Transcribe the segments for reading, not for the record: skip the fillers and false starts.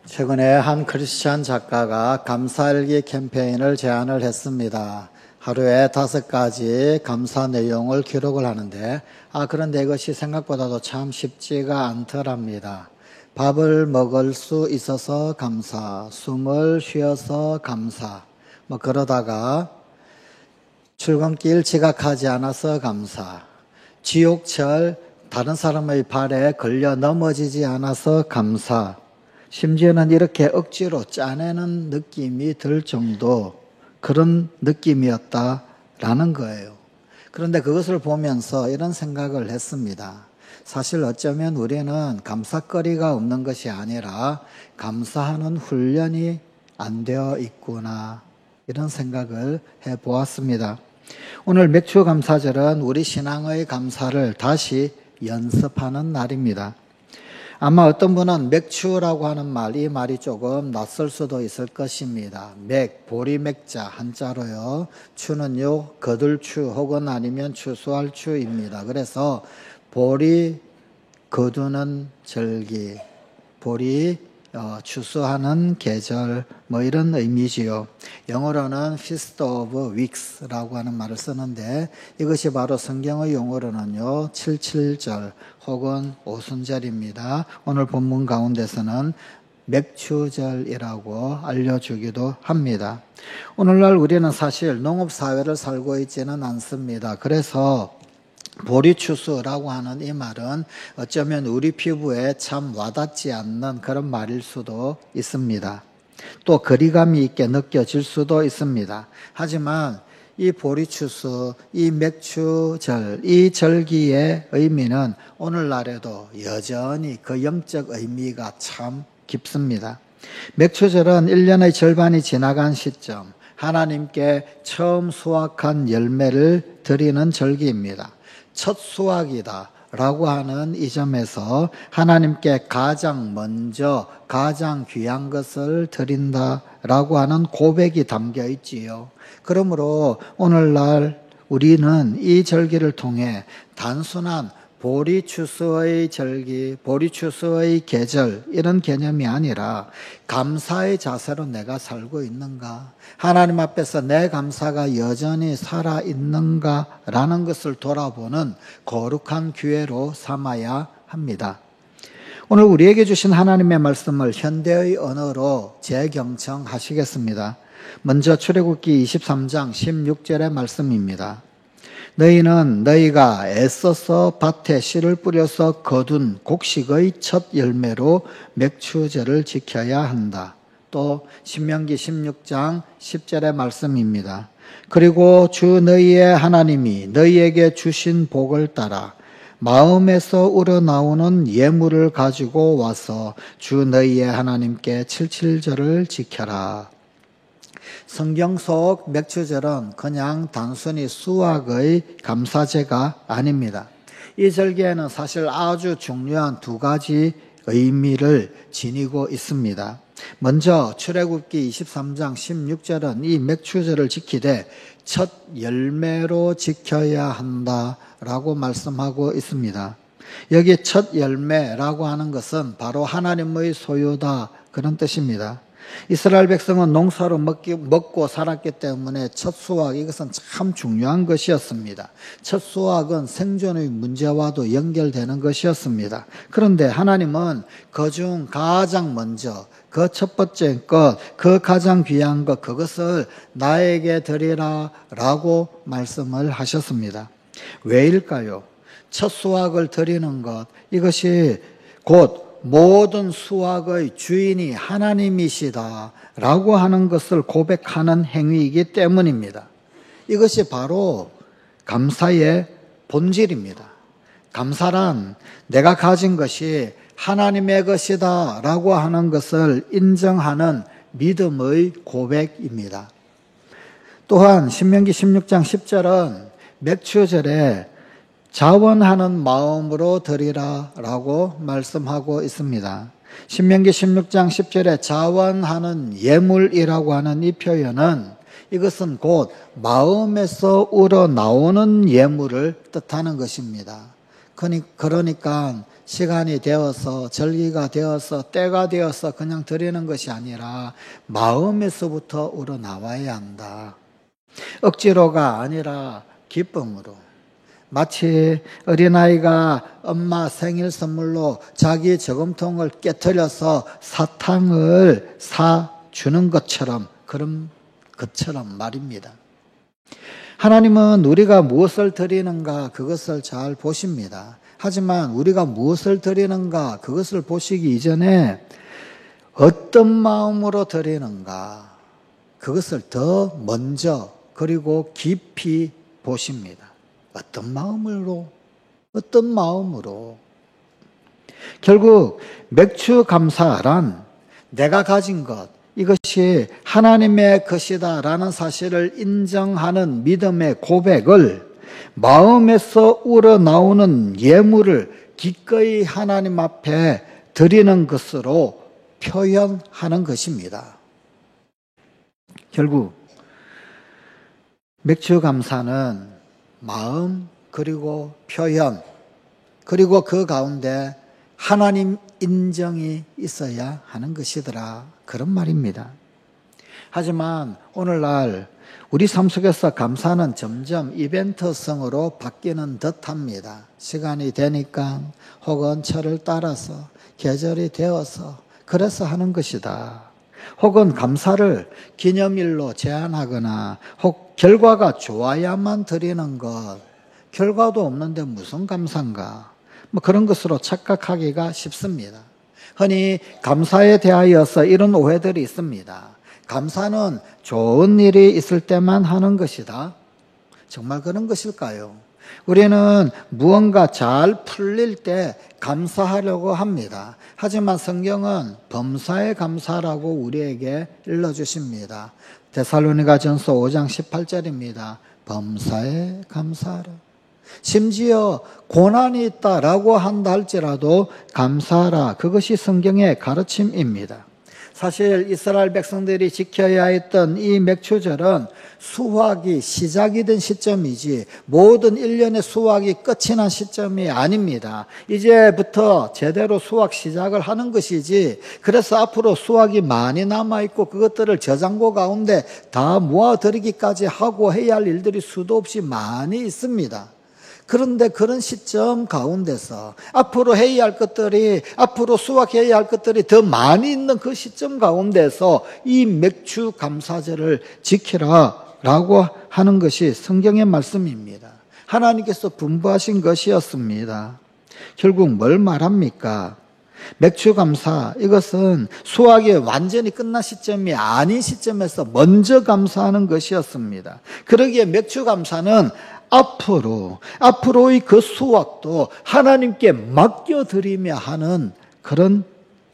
최근에 한 크리스찬 작가가 감사일기 캠페인을 제안을 했습니다. 하루에 5가지 감사 내용을 기록을 하는데 그런데 이것이 생각보다도 참 쉽지가 않더랍니다. 밥을 먹을 수 있어서 감사, 숨을 쉬어서 감사, 그러다가 출근길 지각하지 않아서 감사, 지옥철 다른 사람의 발에 걸려 넘어지지 않아서 감사, 심지어는 이렇게 억지로 짜내는 느낌이 들 정도 그런 느낌이었다라는 거예요. 그런데 그것을 보면서 이런 생각을 했습니다. 사실 어쩌면 우리는 감사거리가 없는 것이 아니라 감사하는 훈련이 안 되어 있구나 이런 생각을 해보았습니다. 오늘 맥주 감사절은 우리 신앙의 감사를 다시 연습하는 날입니다. 아마 어떤 분은 맥추라고 하는 말, 이 말이 조금 낯설 수도 있을 것입니다. 맥, 보리맥자 한자로요. 추는요, 거둘추 혹은 아니면 추수할 추입니다. 그래서 보리 거두는 절기, 보리 추수하는 계절 이런 의미지요. 영어로는 Feast of Weeks라고 하는 말을 쓰는데 이것이 바로 성경의 용어로는요 77절 혹은 오순절입니다. 오늘 본문 가운데서는 맥추절이라고 알려주기도 합니다. 오늘날 우리는 사실 농업사회를 살고 있지는 않습니다. 그래서 보리추수라고 하는 이 말은 어쩌면 우리 피부에 참 와닿지 않는 그런 말일 수도 있습니다. 또 거리감이 있게 느껴질 수도 있습니다. 하지만 이 보리추수, 이 맥추절, 이 절기의 의미는 오늘날에도 여전히 그 영적 의미가 참 깊습니다. 맥추절은 1년의 절반이 지나간 시점, 하나님께 처음 수확한 열매를 드리는 절기입니다. 첫 수확이다 라고 하는 이 점에서 하나님께 가장 먼저 가장 귀한 것을 드린다 라고 하는 고백이 담겨 있지요. 그러므로 오늘날 우리는 이 절기를 통해 단순한 보리추수의 절기, 보리추수의 계절 이런 개념이 아니라 감사의 자세로 내가 살고 있는가, 하나님 앞에서 내 감사가 여전히 살아있는가라는 것을 돌아보는 거룩한 기회로 삼아야 합니다. 오늘 우리에게 주신 하나님의 말씀을 현대의 언어로 재경청하시겠습니다. 먼저 출애굽기 23장 16절의 말씀입니다. 너희는 너희가 애써서 밭에 씨를 뿌려서 거둔 곡식의 첫 열매로 맥추절을 지켜야 한다. 또 신명기 16장 10절의 말씀입니다. 그리고 주 너희의 하나님이 너희에게 주신 복을 따라 마음에서 우러나오는 예물을 가지고 와서 주 너희의 하나님께 칠칠절을 지켜라. 성경 속 맥추절은 그냥 단순히 수확의 감사제가 아닙니다. 이 절기에는 사실 아주 중요한 2가지 의미를 지니고 있습니다. 먼저 출애굽기 23장 16절은 이 맥추절을 지키되 첫 열매로 지켜야 한다라고 말씀하고 있습니다. 여기 첫 열매라고 하는 것은 바로 하나님의 소유다 그런 뜻입니다. 이스라엘 백성은 농사로 먹고 살았기 때문에 첫 수확 이것은 참 중요한 것이었습니다. 첫 수확은 생존의 문제와도 연결되는 것이었습니다. 그런데 하나님은 그중 가장 먼저 그 첫 번째 것, 그 가장 귀한 것 그것을 나에게 드리라 라고 말씀을 하셨습니다. 왜일까요? 첫 수확을 드리는 것 이것이 곧 모든 수확의 주인이 하나님이시다 라고 하는 것을 고백하는 행위이기 때문입니다. 이것이 바로 감사의 본질입니다. 감사란 내가 가진 것이 하나님의 것이다 라고 하는 것을 인정하는 믿음의 고백입니다. 또한 신명기 16장 10절은 맥추절에 자원하는 마음으로 드리라 라고 말씀하고 있습니다. 신명기 16장 10절에 자원하는 예물이라고 하는 이 표현은 이것은 곧 마음에서 우러나오는 예물을 뜻하는 것입니다. 그러니까 시간이 되어서 절기가 되어서 때가 되어서 그냥 드리는 것이 아니라 마음에서부터 우러나와야 한다. 억지로가 아니라 기쁨으로. 마치 어린아이가 엄마 생일 선물로 자기 저금통을 깨트려서 사탕을 사주는 것처럼, 그런 것처럼 말입니다. 하나님은 우리가 무엇을 드리는가 그것을 잘 보십니다. 하지만 우리가 무엇을 드리는가 그것을 보시기 이전에 어떤 마음으로 드리는가 그것을 더 먼저 그리고 깊이 보십니다. 어떤 마음으로. 결국 맥주 감사란 내가 가진 것, 이것이 하나님의 것이다라는 사실을 인정하는 믿음의 고백을 마음에서 우러나오는 예물을 기꺼이 하나님 앞에 드리는 것으로 표현하는 것입니다. 결국 맥주 감사는 마음 그리고 표현 그리고 그 가운데 하나님 인정이 있어야 하는 것이더라, 그런 말입니다. 하지만 오늘날 우리 삶 속에서 감사는 점점 이벤트성으로 바뀌는 듯합니다. 시간이 되니까 혹은 철을 따라서 계절이 되어서 그래서 하는 것이다. 혹은 감사를 기념일로 제한하거나 혹 결과가 좋아야만 드리는 것, 결과도 없는데 무슨 감사인가, 그런 것으로 착각하기가 쉽습니다. 흔히 감사에 대하여서 이런 오해들이 있습니다. 감사는 좋은 일이 있을 때만 하는 것이다. 정말 그런 것일까요? 우리는 무언가 잘 풀릴 때 감사하려고 합니다. 하지만 성경은 범사에 감사라고 우리에게 일러주십니다. 데살로니가전서 5장 18절입니다. 범사에 감사하라. 심지어 고난이 있다라고 한다 할지라도 감사하라. 그것이 성경의 가르침입니다. 사실 이스라엘 백성들이 지켜야 했던 이 맥추절은 수확이 시작이 된 시점이지 모든 1년의 수확이 끝이 난 시점이 아닙니다. 이제부터 제대로 수확 시작을 하는 것이지, 그래서 앞으로 수확이 많이 남아있고 그것들을 저장고 가운데 다 모아드리기까지 하고 해야 할 일들이 수도 없이 많이 있습니다. 그런데 그런 시점 가운데서 앞으로 해야 할 것들이, 앞으로 수확해야 할 것들이 더 많이 있는 그 시점 가운데서 이 맥주 감사절을 지키라라고 하는 것이 성경의 말씀입니다. 하나님께서 분부하신 것이었습니다. 결국 뭘 말합니까? 맥주 감사, 이것은 수확이 완전히 끝난 시점이 아닌 시점에서 먼저 감사하는 것이었습니다. 그러기에 맥주 감사는 앞으로의 그 수확도 하나님께 맡겨드리며 하는 그런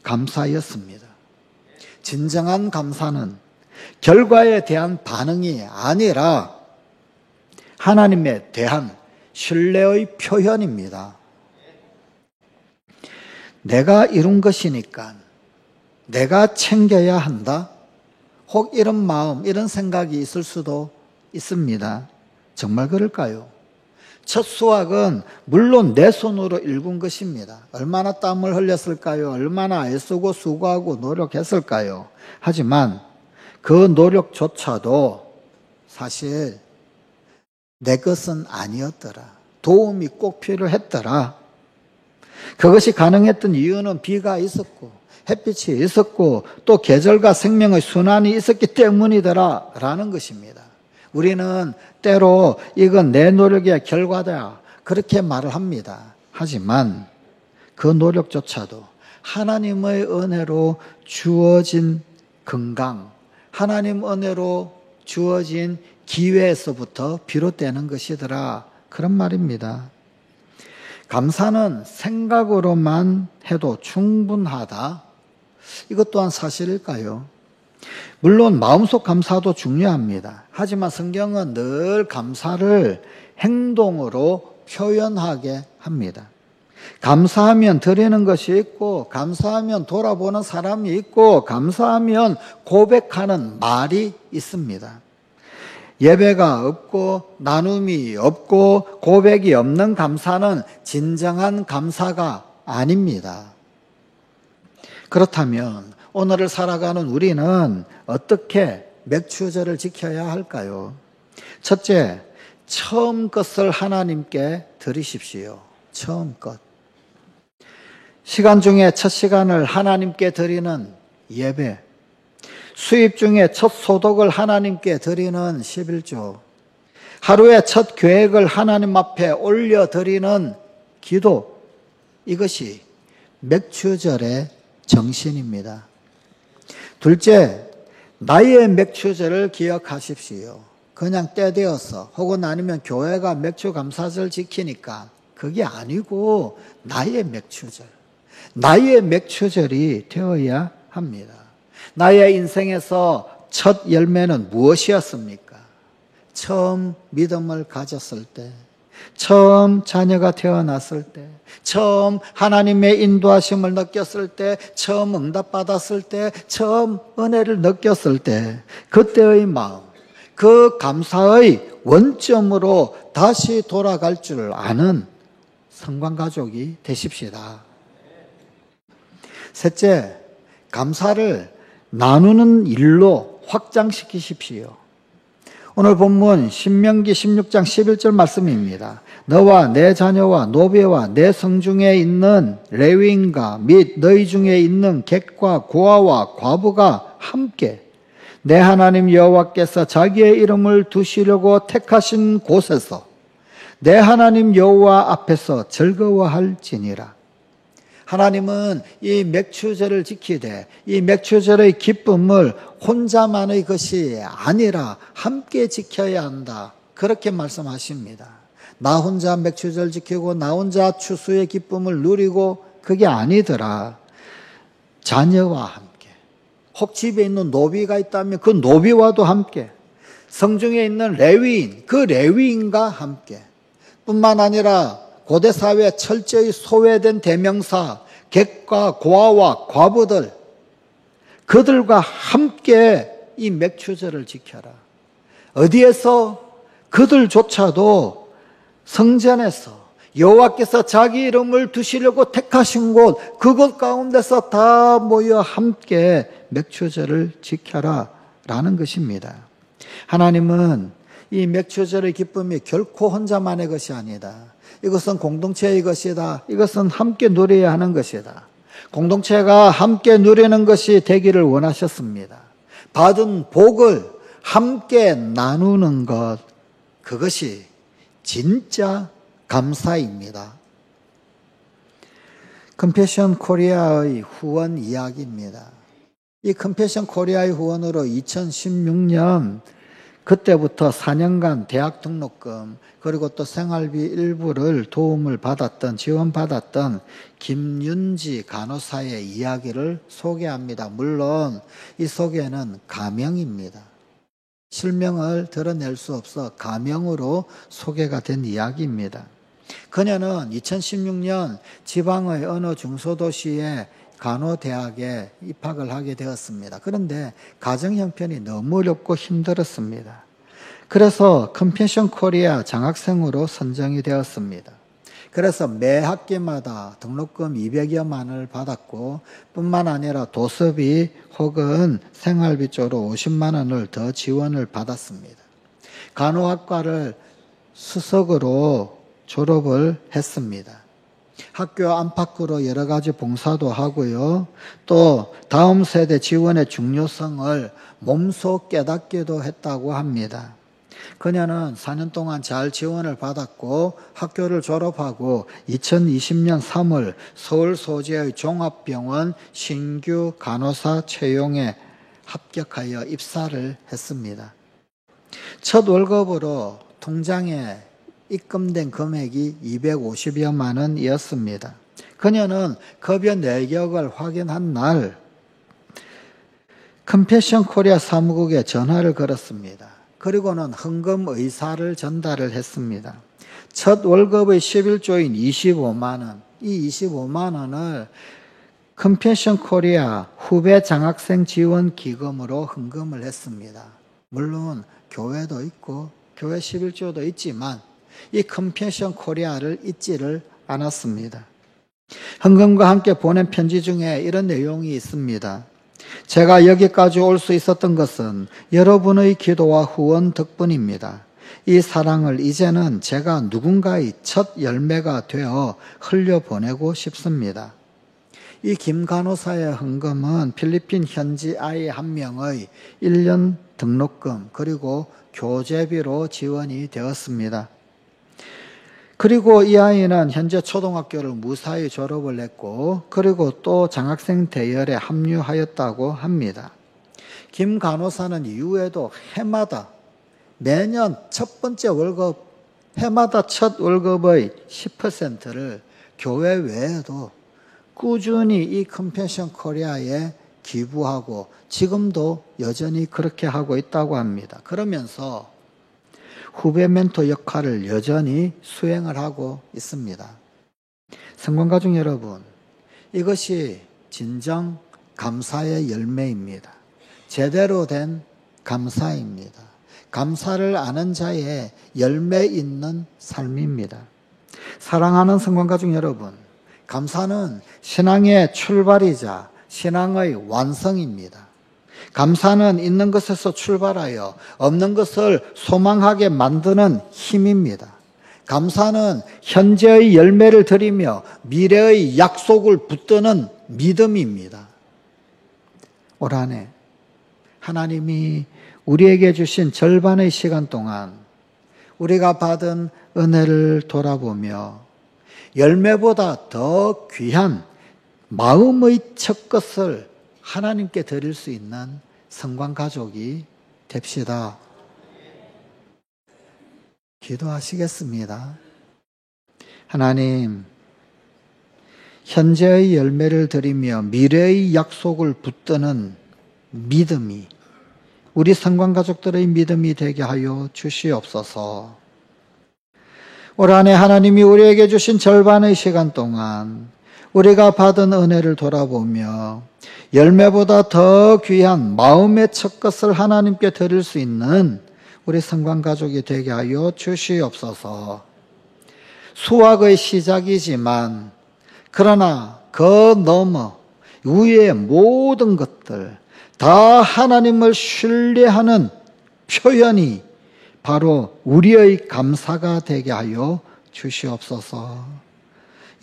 감사였습니다. 진정한 감사는 결과에 대한 반응이 아니라 하나님에 대한 신뢰의 표현입니다. 내가 이룬 것이니까 내가 챙겨야 한다? 혹 이런 마음, 이런 생각이 있을 수도 있습니다. 정말 그럴까요? 첫 수확은 물론 내 손으로 일군 것입니다. 얼마나 땀을 흘렸을까요? 얼마나 애쓰고 수고하고 노력했을까요? 하지만 그 노력조차도 사실 내 것은 아니었더라. 도움이 꼭 필요했더라. 그것이 가능했던 이유는 비가 있었고 햇빛이 있었고 또 계절과 생명의 순환이 있었기 때문이더라 라는 것입니다. 우리는 때로 이건 내 노력의 결과다 그렇게 말을 합니다. 하지만 그 노력조차도 하나님의 은혜로 주어진 건강, 하나님 은혜로 주어진 기회에서부터 비롯되는 것이더라, 그런 말입니다. 감사는 생각으로만 해도 충분하다. 이것 또한 사실일까요? 물론 마음속 감사도 중요합니다. 하지만 성경은 늘 감사를 행동으로 표현하게 합니다. 감사하면 드리는 것이 있고, 감사하면 돌아보는 사람이 있고, 감사하면 고백하는 말이 있습니다. 예배가 없고 나눔이 없고 고백이 없는 감사는 진정한 감사가 아닙니다. 그렇다면 오늘을 살아가는 우리는 어떻게 맥추절을 지켜야 할까요? 첫째, 처음 것을 하나님께 드리십시오. 처음 것. 시간 중에 첫 시간을 하나님께 드리는 예배, 수입 중에 첫 소득을 하나님께 드리는 11조, 하루의 첫 계획을 하나님 앞에 올려드리는 기도, 이것이 맥추절의 정신입니다. 둘째, 나의 맥추절을 기억하십시오. 그냥 때 되어서 혹은 아니면 교회가 맥추 감사절 지키니까 그게 아니고 나의 맥추절, 나의 맥추절이 되어야 합니다. 나의 인생에서 첫 열매는 무엇이었습니까? 처음 믿음을 가졌을 때, 처음 자녀가 태어났을 때, 처음 하나님의 인도하심을 느꼈을 때, 처음 응답받았을 때, 처음 은혜를 느꼈을 때, 그때의 마음, 그 감사의 원점으로 다시 돌아갈 줄 아는 성관가족이 되십시다. 셋째, 감사를 나누는 일로 확장시키십시오. 오늘 본문 신명기 16장 11절 말씀입니다. 너와 내 자녀와 노배와 내 성중에 있는 레위인과 및 너희 중에 있는 객과 고아와 과부가 함께 내 하나님 여호와께서 자기의 이름을 두시려고 택하신 곳에서 내 하나님 여호와 앞에서 즐거워할지니라. 하나님은 이 맥추절을 지키되 이 맥추절의 기쁨을 혼자만의 것이 아니라 함께 지켜야 한다. 그렇게 말씀하십니다. 나 혼자 맥추절 지키고 나 혼자 추수의 기쁨을 누리고 그게 아니더라. 자녀와 함께, 혹 집에 있는 노비가 있다면 그 노비와도 함께, 성중에 있는 레위인, 그 레위인과 함께, 뿐만 아니라 고대 사회에 철저히 소외된 대명사, 객과 고아와 과부들, 그들과 함께 이 맥추절을 지켜라. 어디에서? 그들조차도 성전에서 여호와께서 자기 이름을 두시려고 택하신 곳, 그곳 가운데서 다 모여 함께 맥추절을 지켜라 라는 것입니다. 하나님은 이 맥추절의 기쁨이 결코 혼자만의 것이 아니다. 이것은 공동체의 것이다. 이것은 함께 누려야 하는 것이다. 공동체가 함께 누리는 것이 되기를 원하셨습니다. 받은 복을 함께 나누는 것, 그것이 진짜 감사입니다. 컴패션 코리아의 후원 이야기입니다. 이 컴패션 코리아의 후원으로 2016년 그때부터 4년간 대학 등록금 그리고 또 생활비 일부를 도움을 받았던, 지원받았던 김윤지 간호사의 이야기를 소개합니다. 물론 이 소개는 가명입니다. 실명을 드러낼 수 없어 가명으로 소개가 된 이야기입니다. 그녀는 2016년 지방의 어느 중소도시에 간호대학에 입학을 하게 되었습니다. 그런데 가정 형편이 너무 어렵고 힘들었습니다. 그래서 컴패션 코리아 장학생으로 선정이 되었습니다. 그래서 매 학기마다 등록금 200여만 원을 받았고 뿐만 아니라 도서비 혹은 생활비 쪽으로 50만 원을 더 지원을 받았습니다. 간호학과를 수석으로 졸업을 했습니다. 학교 안팎으로 여러 가지 봉사도 하고요. 또 다음 세대 지원의 중요성을 몸소 깨닫기도 했다고 합니다. 그녀는 4년 동안 잘 지원을 받았고 학교를 졸업하고 2020년 3월 서울 소재의 종합병원 신규 간호사 채용에 합격하여 입사를 했습니다. 첫 월급으로 통장에 입금된 금액이 250여만 원이었습니다. 그녀는 급여 내역을 확인한 날 컴패션 코리아 사무국에 전화를 걸었습니다. 그리고는 헌금 의사를 전달을 했습니다. 첫 월급의 11조인 25만 원, 이 25만 원을 컴패션 코리아 후배 장학생 지원 기금으로 헌금을 했습니다. 물론 교회도 있고 교회 11조도 있지만 이 컴패션 코리아를 잊지를 않았습니다. 헌금과 함께 보낸 편지 중에 이런 내용이 있습니다. 제가 여기까지 올 수 있었던 것은 여러분의 기도와 후원 덕분입니다. 이 사랑을 이제는 제가 누군가의 첫 열매가 되어 흘려보내고 싶습니다. 이 김 간호사의 헌금은 필리핀 현지 아이 한 명의 1년 등록금 그리고 교재비로 지원이 되었습니다. 그리고 이 아이는 현재 초등학교를 무사히 졸업을 했고 그리고 또 장학생 대열에 합류하였다고 합니다. 김 간호사는 이후에도 해마다 매년 첫 번째 월급, 해마다 첫 월급의 10%를 교회 외에도 꾸준히 이 컴패션 코리아에 기부하고 지금도 여전히 그렇게 하고 있다고 합니다. 그러면서 후배 멘토 역할을 여전히 수행을 하고 있습니다. 성관가족 여러분, 이것이 진정 감사의 열매입니다. 제대로 된 감사입니다. 감사를 아는 자의 열매 있는 삶입니다. 사랑하는 성관가족 여러분, 감사는 신앙의 출발이자 신앙의 완성입니다. 감사는 있는 것에서 출발하여 없는 것을 소망하게 만드는 힘입니다. 감사는 현재의 열매를 드리며 미래의 약속을 붙드는 믿음입니다. 올 한 해 하나님이 우리에게 주신 절반의 시간 동안 우리가 받은 은혜를 돌아보며 열매보다 더 귀한 마음의 첫 것을 하나님께 드릴 수 있는 성관가족이 됩시다. 기도하시겠습니다. 하나님, 현재의 열매를 드리며 미래의 약속을 붙드는 믿음이 우리 성관가족들의 믿음이 되게 하여 주시옵소서. 올 한 해 하나님이 우리에게 주신 절반의 시간 동안 우리가 받은 은혜를 돌아보며 열매보다 더 귀한 마음의 첫 것을 하나님께 드릴 수 있는 우리 성관가족이 되게 하여 주시옵소서. 수확의 시작이지만 그러나 그 너머 위의 모든 것들 다 하나님을 신뢰하는 표현이 바로 우리의 감사가 되게 하여 주시옵소서.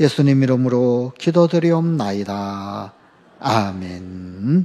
예수님 이름으로 기도드리옵나이다. 아멘.